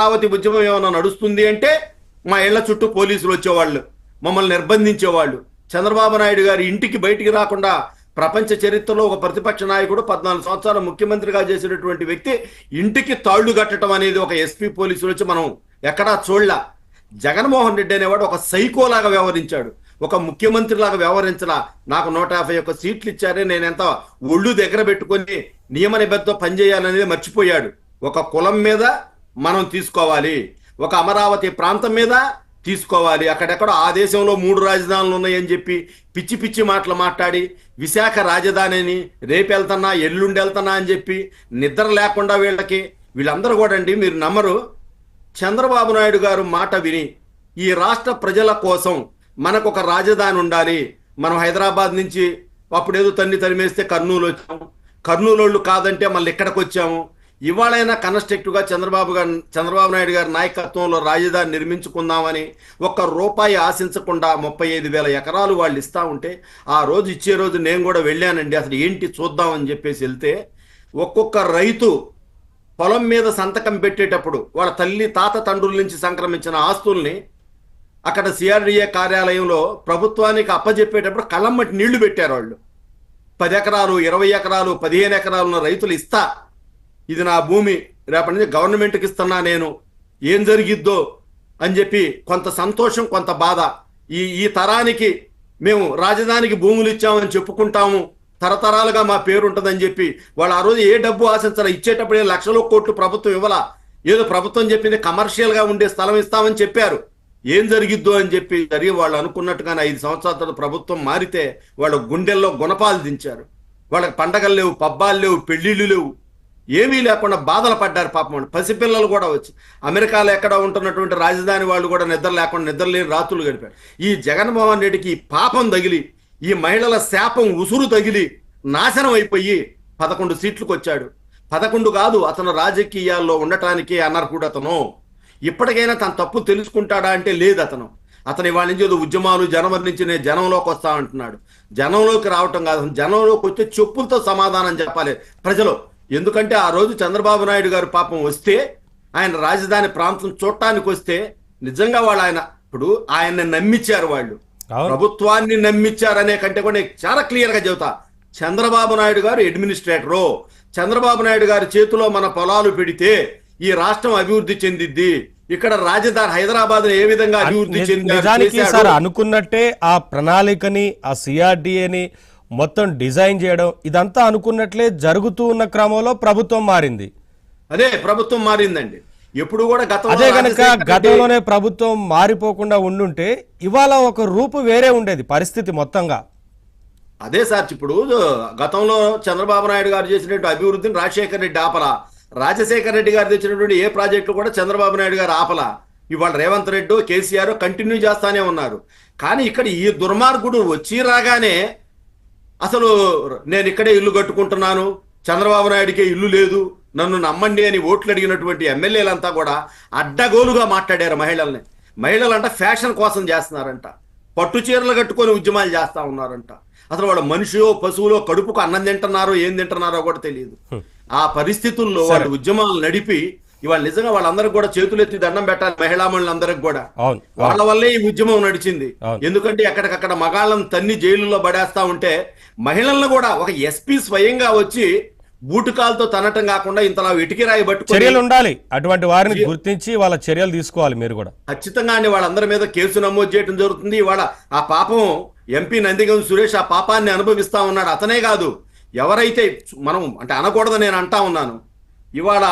అమరావతి ఉద్యమం ఏమైనా నడుస్తుంది అంటే మా ఇళ్ల చుట్టూ పోలీసులు వచ్చేవాళ్ళు, మమ్మల్ని నిర్బంధించేవాళ్ళు. చంద్రబాబు నాయుడు గారి ఇంటికి బయటికి రాకుండా ప్రపంచ చరిత్రలో ఒక ప్రతిపక్ష నాయకుడు 14 సంవత్సరాలు ముఖ్యమంత్రిగా చేసినటువంటి వ్యక్తి ఇంటికి తాళ్లు కట్టడం అనేది ఒక ఎస్పీ పోలీసులు వచ్చి మనం ఎక్కడా చూడలా. జగన్మోహన్ రెడ్డి అనేవాడు ఒక సైకోలాగా వ్యవహరించాడు, ఒక ముఖ్యమంత్రి లాగా వ్యవహరించలా. నాకు 151 సీట్లు ఇచ్చారే, నేను ఎంత ఒళ్ళు దగ్గర పెట్టుకొని నియమ నిబద్ధతో పనిచేయాలనేది మర్చిపోయాడు. ఒక కులం మీద మనం తీసుకోవాలి, ఒక అమరావతి ప్రాంతం మీద తీసుకోవాలి. అక్కడెక్కడ ఆ దేశంలో 3 రాజధానులు ఉన్నాయని చెప్పి పిచ్చి పిచ్చి మాటలు మాట్లాడి విశాఖ రాజధానిని రేపు వెళ్తున్నా ఎల్లుండి వెళ్తున్నా అని చెప్పి నిద్ర లేకుండా వీళ్ళందరూ కూడా అండి, మీరు నమ్మరు, చంద్రబాబు నాయుడు గారు మాట విని ఈ రాష్ట్ర ప్రజల కోసం మనకు ఒక రాజధాని ఉండాలి. మనం హైదరాబాద్ నుంచి అప్పుడేదో తరిమేస్తే కర్నూలు వచ్చాము, కర్నూలు వాళ్ళు కాదంటే మళ్ళీ ఇక్కడికి వచ్చాము. ఇవాళైనా కన్స్ట్రక్టివ్గా చంద్రబాబు నాయుడు గారి నాయకత్వంలో రాజధాని నిర్మించుకుందామని ₹1 ఆశించకుండా 35,000 ఎకరాలు వాళ్ళు ఇస్తా ఉంటే ఆ రోజు ఇచ్చే రోజు నేను కూడా వెళ్ళానండి. అసలు ఏంటి చూద్దామని చెప్పేసి వెళ్తే ఒక్కొక్క రైతు పొలం మీద సంతకం పెట్టేటప్పుడు వాళ్ళ తల్లి తాత తండ్రుల నుంచి సంక్రమించిన ఆస్తుల్ని అక్కడ సిఆర్డిఏ కార్యాలయంలో ప్రభుత్వానికి అప్పజెప్పేటప్పుడు కళ్ళమ్మటి నీళ్లు పెట్టారు. వాళ్ళు 10 ఎకరాలు 20 ఎకరాలు 15 ఎకరాలు ఉన్న రైతులు ఇస్తా, ఇది నా భూమి, రేపటి నుంచి గవర్నమెంట్కి ఇస్తున్నా, నేను ఏం జరిగిద్దో అని చెప్పి కొంత సంతోషం కొంత బాధ. ఈ తరానికి మేము రాజధానికి భూములు ఇచ్చామని చెప్పుకుంటాము, తరతరాలుగా మా పేరు ఉంటుందని చెప్పి వాళ్ళు ఆ రోజు ఏ డబ్బు ఆశించాలా. ఇచ్చేటప్పుడే లక్షల కోట్లు ప్రభుత్వం ఇవ్వాలా, ఏదో ప్రభుత్వం చెప్పింది కమర్షియల్గా ఉండే స్థలం ఇస్తామని చెప్పారు. ఏం జరిగిద్దో అని చెప్పి జరిగి వాళ్ళు అనుకున్నట్టుగానే 5 సంవత్సరాల తర్వాత ప్రభుత్వం మారితే వాళ్ళ గుండెల్లో గుణపాలు దించారు. వాళ్ళకి పండగలు లేవు, పబ్బాలు లేవు, పెళ్లిళ్ళు లేవు, ఏమీ లేకుండా బాధలు పడ్డారు పాపం. వాళ్ళు పసిపిల్లలు కూడా వచ్చి అమెరికాలో ఎక్కడ ఉంటున్నటువంటి రాజధాని వాళ్ళు కూడా నిద్రలేని రాత్రులు గడిపారు. ఈ జగన్మోహన్ రెడ్డికి ఈ పాపం తగిలి, ఈ మహిళల శాపం ఉసురు తగిలి నాశనం అయిపోయి 11 సీట్లకు వచ్చాడు. 11 కాదు, అతను రాజకీయాల్లో ఉండటానికి అనర్హుడు. అతను ఇప్పటికైనా తన తప్పు తెలుసుకుంటాడా అంటే లేదు. అతను ఇవాళ నుంచి ఏదో ఉద్యమాలు జనవరి నుంచి నేను జనంలోకి వస్తా అంటున్నాడు. జనంలోకి రావటం కాదు, జనంలోకి వచ్చే చెప్పులతో సమాధానం చెప్పాలి ప్రజలు. ఎందుకంటే ఆ రోజు చంద్రబాబు నాయుడు గారు పాపం వస్తే, ఆయన రాజధాని ప్రాంతం చూడటానికి వస్తే నిజంగా వాళ్ళు ఇప్పుడు ఆయన్ని నమ్మించారు. వాళ్ళు ప్రభుత్వాన్ని నమ్మించారనే కంటే కూడా చాలా క్లియర్ గా చెబుతా, చంద్రబాబు నాయుడు గారు అడ్మినిస్ట్రేటరు. చంద్రబాబు నాయుడు గారి చేతిలో మన పొలాలు పెడితే ఈ రాష్ట్రం అభివృద్ధి చెందిద్ది. ఇక్కడ రాజధాని హైదరాబాద్ ఏ విధంగా అభివృద్ధి చెందింది అనుకున్నట్టే ఆ ప్రణాళికని, ఆ సిఆర్డిఏని మొత్తం డిజైన్ చేయడం ఇదంతా అనుకున్నట్లే జరుగుతూ ఉన్న క్రమంలో ప్రభుత్వం మారింది. అదే ప్రభుత్వం మారిందండి. ఎప్పుడు కూడా అదే కనుక గతంలోనే ప్రభుత్వం మారిపోకుండా ఉండుంటే ఇవాళ ఒక రూపు వేరే ఉండేది పరిస్థితి మొత్తంగా. అదే సార్, ఇప్పుడు గతంలో చంద్రబాబు నాయుడు గారు చేసినటువంటి అభివృద్ధిని రాజశేఖర రెడ్డి ఆపలా, రాజశేఖర రెడ్డి గారు తెచ్చినటువంటి ఏ ప్రాజెక్టులు కూడా చంద్రబాబు నాయుడు గారు ఆపలా. ఇవాళ రేవంత్ రెడ్డి కేసీఆర్ కంటిన్యూ చేస్తానే ఉన్నారు. కానీ ఇక్కడ ఈ దుర్మార్గుడు వచ్చి రాగానే అసలు నేను ఇక్కడే ఇల్లు కట్టుకుంటున్నాను, చంద్రబాబు నాయుడికే ఇల్లు లేదు, నన్ను నమ్మండి అని ఓట్లు అడిగినటువంటి ఎమ్మెల్యేలంతా కూడా అడ్డగోలుగా మాట్లాడారు. మహిళలంట ఫ్యాషన్ కోసం చేస్తున్నారంట, పట్టు చీరలు కట్టుకొని ఉద్యమాలు చేస్తా ఉన్నారంట. అసలు వాళ్ళ మనిషియో పశువులో కడుపుకు అన్నం తింటున్నారో ఏం తింటున్నారో కూడా తెలియదు. ఆ పరిస్థితుల్లో వాళ్ళు ఉద్యమాలు నడిపి ఇవాళ నిజంగా వాళ్ళందరికీ కూడా చేతులెత్తి దండం పెట్టాలి. మహిళామణులందరికీ కూడా వాళ్ళ వల్లే ఈ ఉద్యమం నడిచింది. ఎందుకంటే ఎక్కడికక్కడ మగాళ్ళను తన్ని జైలులో పడేస్తా ఉంటే మహిళలను కూడా ఒక ఎస్పీ స్వయంగా వచ్చి బూటుకాలతో తనటం కాకుండా ఇంతలా వెటికిరాయి పట్టుకుని చర్యలు ఉండాలి. అటువంటి వారిని గుర్తించి వాళ్ళ చర్యలు తీసుకోవాలి. మీరు కూడా ఖచ్చితంగా అండి వాళ్ళందరి మీద కేసు నమోదు చేయడం జరుగుతుంది. ఇవాళ ఆ పాపం ఎంపీ నందిగం సురేష్ ఆ పాపాన్ని అనుభవిస్తా ఉన్నాడు. అతనే కాదు, ఎవరైతే మనం అంటే అనకూడదు నేను అంటా ఉన్నాను. ఇవాళ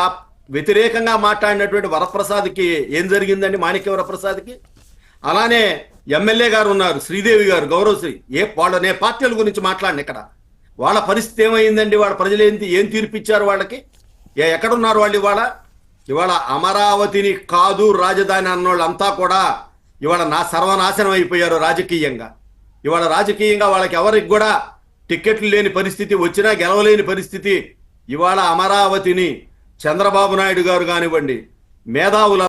వ్యతిరేకంగా మాట్లాడినటువంటి వరప్రసాద్కి ఏం జరిగిందండి, మాణిక్య వరప్రసాద్కి. అలానే ఎమ్మెల్యే గారు ఉన్నారు, శ్రీదేవి గారు, గౌరవశ్రీ, వాళ్ళ పార్టీల గురించి మాట్లాడిన ఇక్కడ వాళ్ళ పరిస్థితి ఏమైందండి, వాళ్ళ ప్రజలు ఏం తీర్పిచ్చారు వాళ్ళకి, ఎక్కడున్నారు వాళ్ళు? ఇవాళ అమరావతిని కాదు రాజధాని అన్నోళ్ళంతా కూడా ఇవాళ సర్వనాశనం అయిపోయారు రాజకీయంగా. ఇవాళ రాజకీయంగా వాళ్ళకి ఎవరికి కూడా టిక్కెట్లు లేని పరిస్థితి, వచ్చినా గెలవలేని పరిస్థితి. ఇవాళ అమరావతిని చంద్రబాబు నాయుడు గారు కానివ్వండి, మేధావుల